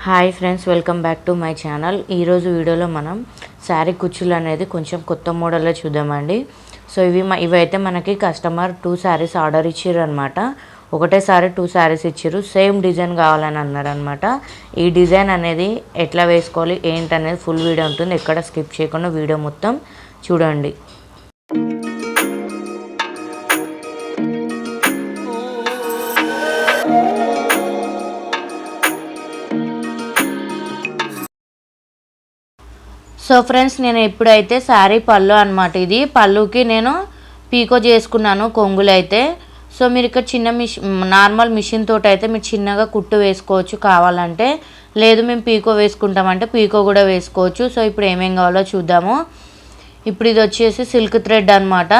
Hi friends, welcome back to my channel. ఈరోజు వీడియోలో మనం శారీ కుచ్చులు అనేది కొంచెం కొత్త మోడల్లో చూద్దామండి. సో ఇవైతే మనకి కస్టమర్ 2 శారీస్ ఆర్డర్ ఇచ్చారు అనమాట. ఒకటేసారి 2 శారీస్ ఇచ్చారు. సేమ్ డిజైన్ కావాలని అన్నారనమాట. ఈ డిజైన్ అనేది ఎట్లా వేసుకోవాలి ఏంటనేది ఫుల్ వీడియో ఉంటుంది. ఎక్కడ స్కిప్ చేయకుండా వీడియో మొత్తం చూడండి. సో ఫ్రెండ్స్, నేను ఇప్పుడైతే శారీ పళ్ళు అనమాట. ఇది పళ్ళుకి నేను పీకో చేసుకున్నాను కొంగులు అయితే. సో మీరు ఇక్కడ చిన్న నార్మల్ మిషన్ తోటి అయితే మీరు చిన్నగా కుట్టు వేసుకోవచ్చు కావాలంటే. లేదు మేము పీకో వేసుకుంటామంటే పీకో కూడా వేసుకోవచ్చు. సో ఇప్పుడు ఏమేం కావాలో చూద్దాము. ఇప్పుడు ఇది వచ్చేసి సిల్క్ థ్రెడ్ అనమాట.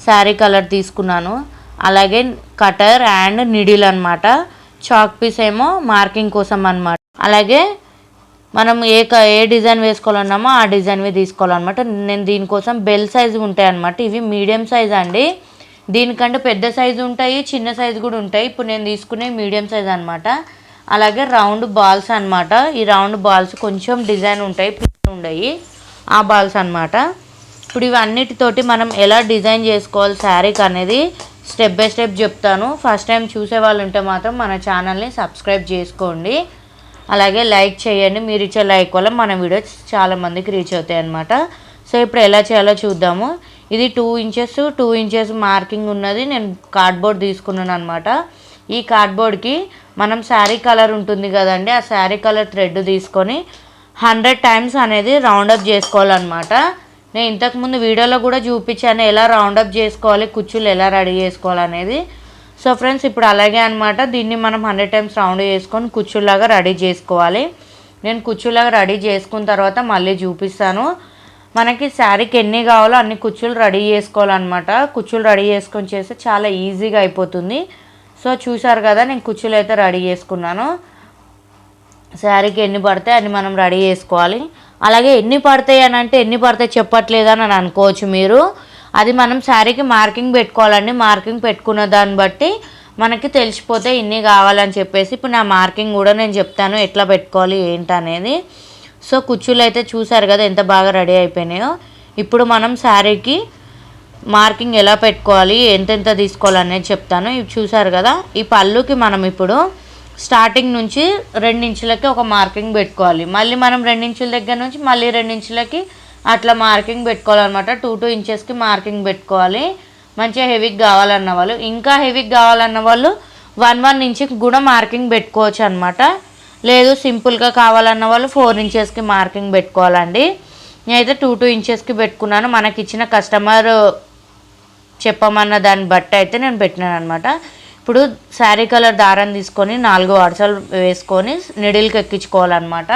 శారీ కలర్ తీసుకున్నాను. అలాగే కటర్ అండ్ నిడిల్ అనమాట. చాక్ పీస్ ఏమో మార్కింగ్ కోసం అనమాట. అలాగే మనం ఏ డిజైన్ వేసుకోవాలన్నామో ఆ డిజైన్వి తీసుకోవాలన్నమాట. నేను దీనికోసం బెల్ సైజు ఉంటాయి అన్నమాట. ఇవి మీడియం సైజ్ అండి. దీనికంటే పెద్ద సైజు ఉంటాయి, చిన్న సైజు కూడా ఉంటాయి. ఇప్పుడు నేను తీసుకునే మీడియం సైజ్ అనమాట. అలాగే రౌండ్ బాల్స్ అనమాట. ఈ రౌండ్ బాల్స్ కొంచెం డిజైన్ ఉంటాయి, ఉన్నాయి ఆ బాల్స్ అనమాట. ఇప్పుడు ఇవన్నిటితోటి మనం ఎలా డిజైన్ చేసుకోవాలి శారీకి అనేది స్టెప్ బై స్టెప్ చెప్తాను. ఫస్ట్ టైం చూసే వాళ్ళు ఉంటే మాత్రం మన ఛానల్ని సబ్స్క్రైబ్ చేసుకోండి. అలాగే లైక్ చేయండి. మీరు ఇచ్చే లైక్ వల్ల మన వీడియోస్ చాలామందికి రీచ్ అవుతాయి అన్నమాట. సో ఇప్పుడు ఎలా చేయాలో చూద్దాము. ఇది 2 ఇంచెస్ మార్కింగ్ ఉన్నది. నేను కార్డ్బోర్డ్ తీసుకున్నాను అనమాట. ఈ కార్డ్బోర్డ్కి మనం శారీ కలర్ ఉంటుంది కదండి, ఆ శారీ కలర్ థ్రెడ్ తీసుకొని 100 టైమ్స్ అనేది రౌండప్ చేసుకోవాలన్నమాట. నేను ఇంతకుముందు వీడియోలో కూడా చూపించాను ఎలా రౌండప్ చేసుకోవాలి, కుచ్చులు ఎలా రెడీ చేసుకోవాలనేది. సో ఫ్రెండ్స్, ఇప్పుడు అలాగే అనమాట. దీన్ని మనం 100 టైమ్స్ రౌండ్ చేసుకొని కుచ్చులాగా రెడీ చేసుకోవాలి. నేను కుచ్చులాగా రెడీ చేసుకున్న తర్వాత మళ్ళీ చూపిస్తాను. మనకి శారీకి ఎన్ని కావాలో అన్ని కుచ్చులు రెడీ చేసుకోవాలన్నమాట. కుచ్చులు రెడీ చేసుకొని చేస్తే చాలా ఈజీగా అయిపోతుంది. సో చూసారు కదా, నేను కుచ్చులు అయితే రెడీ చేసుకున్నాను. శారీకి ఎన్ని పడతాయి అన్ని మనం రెడీ చేసుకోవాలి. అలాగే ఎన్ని పడతాయి అని అంటే ఎన్ని పడతాయి చెప్పట్లేదని అని అనుకోవచ్చు మీరు. అది మనం శారీకి మార్కింగ్ పెట్టుకోవాలండి. మార్కింగ్ పెట్టుకున్న దాన్ని బట్టి మనకి తెలిసిపోతే ఇన్ని కావాలని చెప్పేసి ఇప్పుడు నా మార్కింగ్ కూడా నేను చెప్తాను ఎట్లా పెట్టుకోవాలి ఏంటనేది. సో కుచ్చులు అయితే చూసారు కదా ఎంత బాగా రెడీ అయిపోయినాయో. ఇప్పుడు మనం శారీకి మార్కింగ్ ఎలా పెట్టుకోవాలి, ఎంతెంత తీసుకోవాలనేది చెప్తాను. ఇవి చూసారు కదా, ఈ పళ్ళుకి మనం ఇప్పుడు స్టార్టింగ్ నుంచి 2 ఇంచులకి ఒక మార్కింగ్ పెట్టుకోవాలి. మళ్ళీ మనం 2 ఇంచుల దగ్గర నుంచి మళ్ళీ 2 ఇంచులకి అట్లా మార్కింగ్ పెట్టుకోవాలన్నమాట. 2 ఇంచెస్కి మార్కింగ్ పెట్టుకోవాలి. మంచిగా హెవీగా కావాలన్న వాళ్ళు, ఇంకా హెవీగా కావాలన్న వాళ్ళు 1 ఇంచుకి కూడా మార్కింగ్ పెట్టుకోవచ్చు అనమాట. లేదు సింపుల్గా కావాలన్న వాళ్ళు 4 ఇంచెస్కి మార్కింగ్ పెట్టుకోవాలండి. నేనైతే 2 ఇంచెస్కి పెట్టుకున్నాను. మనకి ఇచ్చిన కస్టమర్ చెప్పమన్న దాన్ని బట్టి అయితే నేను పెట్టినాను అనమాట. ఇప్పుడు శారీ కలర్ దారం తీసుకొని 4 వరుసలు వేసుకొని నిడిల్కి ఎక్కించుకోవాలన్నమాట.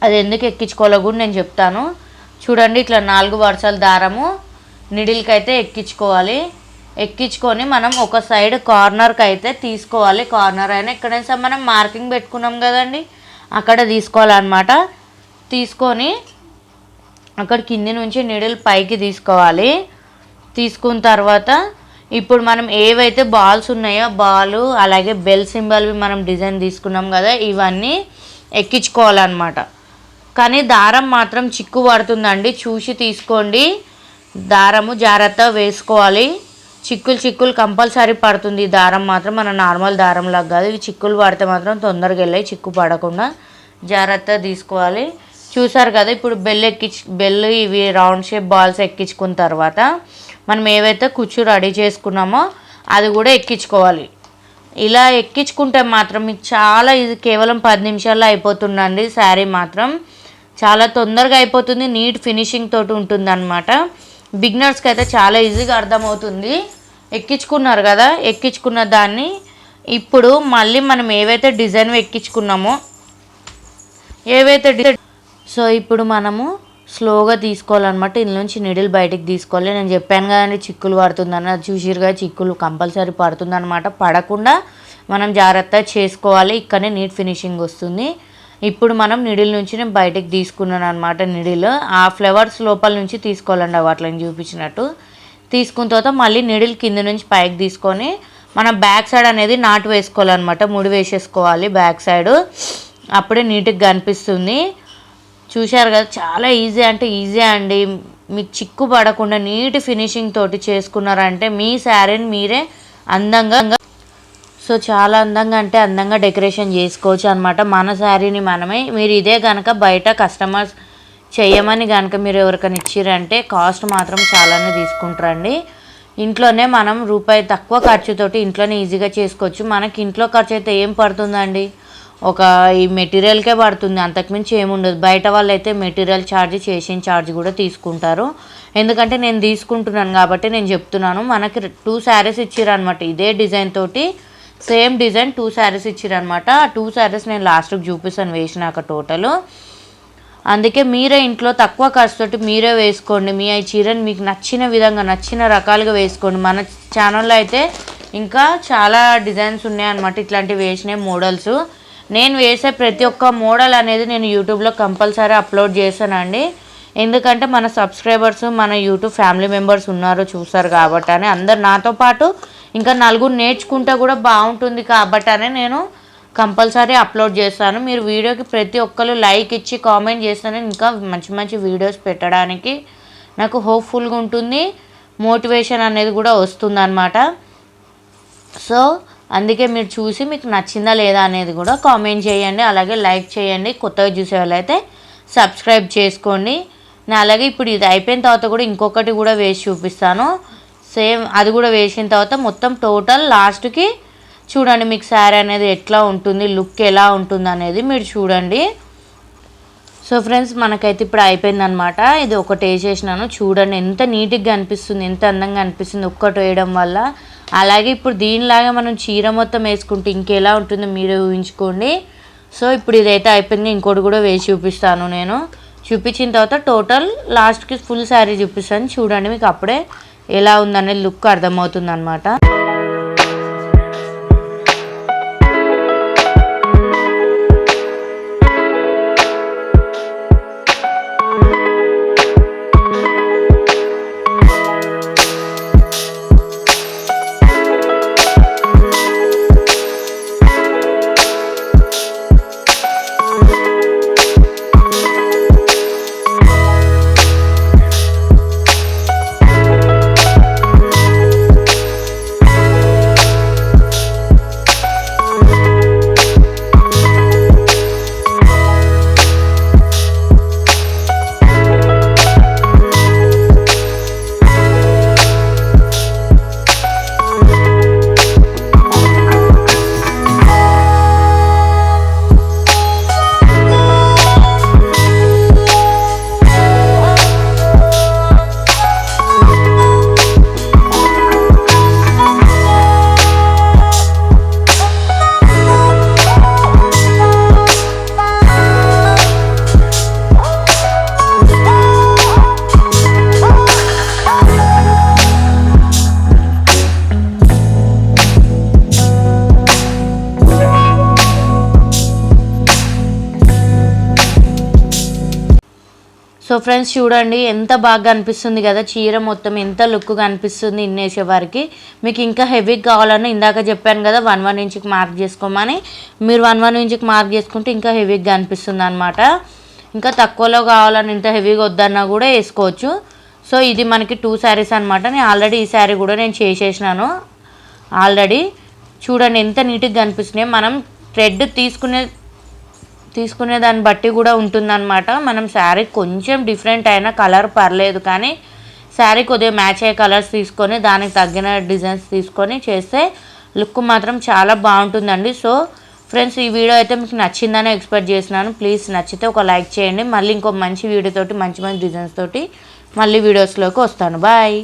అది ఎందుకు ఎక్కించుకోవాలో కూడా నేను చెప్తాను. చూడండి, ఇట్లా 4 వరుసల దారము నిడిల్కి అయితే ఎక్కించుకోవాలి. ఎక్కించుకొని మనం ఒక సైడ్ కార్నర్కి అయితే తీసుకోవాలి. కార్నర్ అయినా ఎక్కడైనా మనం మార్కింగ్ పెట్టుకున్నాం కదండి, అక్కడ తీసుకోవాలన్నమాట. తీసుకొని అక్కడ కింది నుంచి నిడిల్ పైకి తీసుకోవాలి. తీసుకున్న తర్వాత ఇప్పుడు మనం ఏవైతే బాల్స్ ఉన్నాయో బాలు అలాగే బెల్ సింబల్వి మనం డిజైన్ తీసుకున్నాం కదా, ఇవన్నీ ఎక్కించుకోవాలన్నమాట. కానీ దారం మాత్రం చిక్కు పడుతుందండి, చూసి తీసుకోండి. దారము జాగ్రత్తగా వేసుకోవాలి. చిక్కులు కంపల్సరీ పడుతుంది. ఈ దారం మాత్రం మన నార్మల్ దారంలాగా కాదు. ఇవి చిక్కులు పడితే మాత్రం తొందరగా వెళ్ళాయి. చిక్కు పడకుండా జాగ్రత్తగా తీసుకోవాలి. చూసారు కదా, ఇప్పుడు బెల్ ఇవి రౌండ్ షేప్ బాల్స్ ఎక్కించుకున్న తర్వాత మనం ఏవైతే కుచ్చు రెడీ చేసుకున్నామో అది కూడా ఎక్కించుకోవాలి. ఇలా ఎక్కించుకుంటే మాత్రం మీకు చాలా ఇది కేవలం 10 నిమిషాల్లో అయిపోతుందండి. శారీ మాత్రం చాలా తొందరగా అయిపోతుంది. నీట్ ఫినిషింగ్ తోటి ఉంటుంది అనమాట. బిగినర్స్కి అయితే చాలా ఈజీగా అర్థమవుతుంది. ఎక్కించుకున్నారు కదా, ఎక్కించుకున్న దాన్ని ఇప్పుడు మళ్ళీ మనం ఏవైతే డిజైన్ ఎక్కించుకున్నామో సో ఇప్పుడు మనము స్లోగా తీసుకోవాలన్నమాట. ఇందులో నుంచి నిడిల్ బయటికి తీసుకోవాలి. నేను చెప్పాను కదండి చిక్కులు పడుతుందని, అది చూసిరుగా చిక్కులు కంపల్సరీ పడుతుందన్నమాట. పడకుండా మనం జాగ్రత్తగా చేసుకోవాలి. ఇక్కడనే నీట్ ఫినిషింగ్ వస్తుంది. ఇప్పుడు మనం నిడిల్ నుంచి నేను బయటకు తీసుకున్నాను అనమాట. నిడిల్ ఆ ఫ్లవర్స్ లోపల నుంచి తీసుకోవాలండి, వాటిని చూపించినట్టు. తీసుకున్న తర్వాత మళ్ళీ నిడిల్ కింద నుంచి పైకి తీసుకొని మనం బ్యాక్ సైడ్ అనేది నాటు వేసుకోవాలన్నమాట. ముడి వేసేసుకోవాలి బ్యాక్ సైడ్. అప్పుడే నీట్గా కనిపిస్తుంది. చూశారు కదా, చాలా ఈజీ అంటే ఈజీ అండి. మీకు చిక్కు పడకుండా నీట్ ఫినిషింగ్ తోటి చేసుకున్నారంటే మీ శారీని మీరే అందంగా, సో చాలా అందంగా అంటే అందంగా డెకరేషన్ చేసుకోవచ్చు అనమాట మన శారీని మనమే. మీరు ఇదే కనుక బయట కస్టమర్స్ చేయమని కనుక మీరు ఎవరికైనా ఇచ్చిరంటే కాస్ట్ మాత్రం చాలానే తీసుకుంటారండి. ఇంట్లోనే మనం రూపాయి తక్కువ ఖర్చుతోటి ఇంట్లోనే ఈజీగా చేసుకోవచ్చు. మనకి ఇంట్లో ఖర్చు అయితే ఏం పడుతుందండి, ఒక ఈ మెటీరియల్కే పడుతుంది, అంతకుమించి ఏముండదు. బయట వాళ్ళు అయితే మెటీరియల్ ఛార్జ్, చేసిన ఛార్జ్ కూడా తీసుకుంటారు. ఎందుకంటే నేను తీసుకుంటున్నాను కాబట్టి నేను చెప్తున్నాను. మనకి 2 శారీస్ ఇచ్చిరనమాట ఇదే డిజైన్ తోటి, సేమ్ డిజైన్ 2 శారీస్ ఇచ్చిరనమాట. ఆ 2 శారీస్ నేను లాస్ట్కి చూపిస్తాను వేసినాక టోటల్. అందుకే మీరే ఇంట్లో తక్కువ ఖర్చుతోటి మీరే వేసుకోండి. మీ ఈ చీరని మీకు నచ్చిన విధంగా నచ్చిన రకాలుగా వేసుకోండి. మన ఛానల్లో అయితే ఇంకా చాలా డిజైన్స్ ఉన్నాయన్నమాట ఇట్లాంటివి వేసిన మోడల్స్. నేను వేసే ప్రతి ఒక్క మోడల్ అనేది నేను యూట్యూబ్లో కంపల్సరీ అప్లోడ్ చేశానండి. ఎందుకంటే మన సబ్స్క్రైబర్స్, మన యూట్యూబ్ ఫ్యామిలీ మెంబర్స్ ఉన్నారు, చూస్తారు కాబట్టి అని, అందరు నాతో పాటు ఇంకా నలుగురు నేర్చుకుంటే కూడా బాగుంటుంది కాబట్టి అని నేను కంపల్సరీ అప్లోడ్ చేస్తాను. మీరు వీడియోకి ప్రతి ఒక్కరు లైక్ ఇచ్చి కామెంట్ చేస్తేనే ఇంకా మంచి మంచి వీడియోస్ పెట్టడానికి నాకు హోప్ఫుల్గా ఉంటుంది, మోటివేషన్ అనేది కూడా వస్తుంది అన్నమాట. సో అందుకే మీరు చూసి మీకు నచ్చిందా లేదా అనేది కూడా కామెంట్ చేయండి, అలాగే లైక్ చేయండి. కొత్తగా చూసే వాళ్ళైతే సబ్స్క్రైబ్ చేసుకోండి. నేను అలాగే ఇప్పుడు ఇది అయిపోయిన తర్వాత కూడా ఇంకొకటి కూడా వేసి చూపిస్తాను. సేమ్ అది కూడా వేసిన తర్వాత మొత్తం టోటల్ లాస్ట్కి చూడండి మీకు శారీ అనేది ఎట్లా ఉంటుంది, లుక్ ఎలా ఉంటుంది అనేది మీరు చూడండి. సో ఫ్రెండ్స్, మనకైతే ఇప్పుడు అయిపోయిందనమాట. ఇది ఒకటి వేసేసినాను, చూడండి ఎంత నీట్గా అనిపిస్తుంది, ఎంత అందంగా అనిపిస్తుంది ఒక్కటి వేయడం వల్ల. అలాగే ఇప్పుడు దీనిలాగా మనం చీర మొత్తం వేసుకుంటే ఇంకెలా ఉంటుందో మీరే ఊహించుకోండి. సో ఇప్పుడు ఇదైతే అయిపోయింది, ఇంకోటి కూడా వేసి చూపిస్తాను. నేను చూపించిన తర్వాత టోటల్ లాస్ట్కి ఫుల్ శారీ చూపిస్తాను, చూడండి మీకు అప్పుడే ఎలా ఉందనేది లుక్ అర్థమవుతుంది అనమాట. సో ఫ్రెండ్స్ చూడండి ఎంత బాగా అనిపిస్తుంది కదా, చీర మొత్తం ఎంత లుక్గా అనిపిస్తుంది ఇన్నేసే వారికి. మీకు ఇంకా హెవీగా కావాలని ఇందాక చెప్పాను కదా 1 ఇంచుకి మార్క్ చేసుకోమని, మీరు 1 ఇంచుకి మార్క్ చేసుకుంటే ఇంకా హెవీగా అనిపిస్తుంది అనమాట. ఇంకా తక్కువలో కావాలని ఇంత హెవీగా వద్దన్నా కూడా వేసుకోవచ్చు. సో ఇది మనకి 2 శారీస్ అనమాట. నేను ఆల్రెడీ ఈ శారీ కూడా నేను చేసేసినాను ఆల్రెడీ. చూడండి ఎంత నీట్గా అనిపిస్తున్నాయి. మనం థ్రెడ్ తీసుకునే దాన్ని బట్టి కూడా ఉంటుందన్నమాట. మనం శారీ కొంచెం డిఫరెంట్ అయినా కలర్ పర్లేదు, కానీ శారీ కొద్దిగా మ్యాచ్ అయ్యే కలర్స్ తీసుకొని దానికి తగ్గిన డిజైన్స్ తీసుకొని చేస్తే లుక్ మాత్రం చాలా బాగుంటుందండి. సో ఫ్రెండ్స్, ఈ వీడియో అయితే మీకు నచ్చిందని ఎక్స్పెక్ట్ చేస్తున్నాను. ప్లీజ్ నచ్చితే ఒక లైక్ చేయండి. మళ్ళీ ఇంకో మంచి వీడియోతోటి మంచి మంచి డిజైన్స్ తోటి మళ్ళీ వీడియోస్లోకి వస్తాను. బాయ్.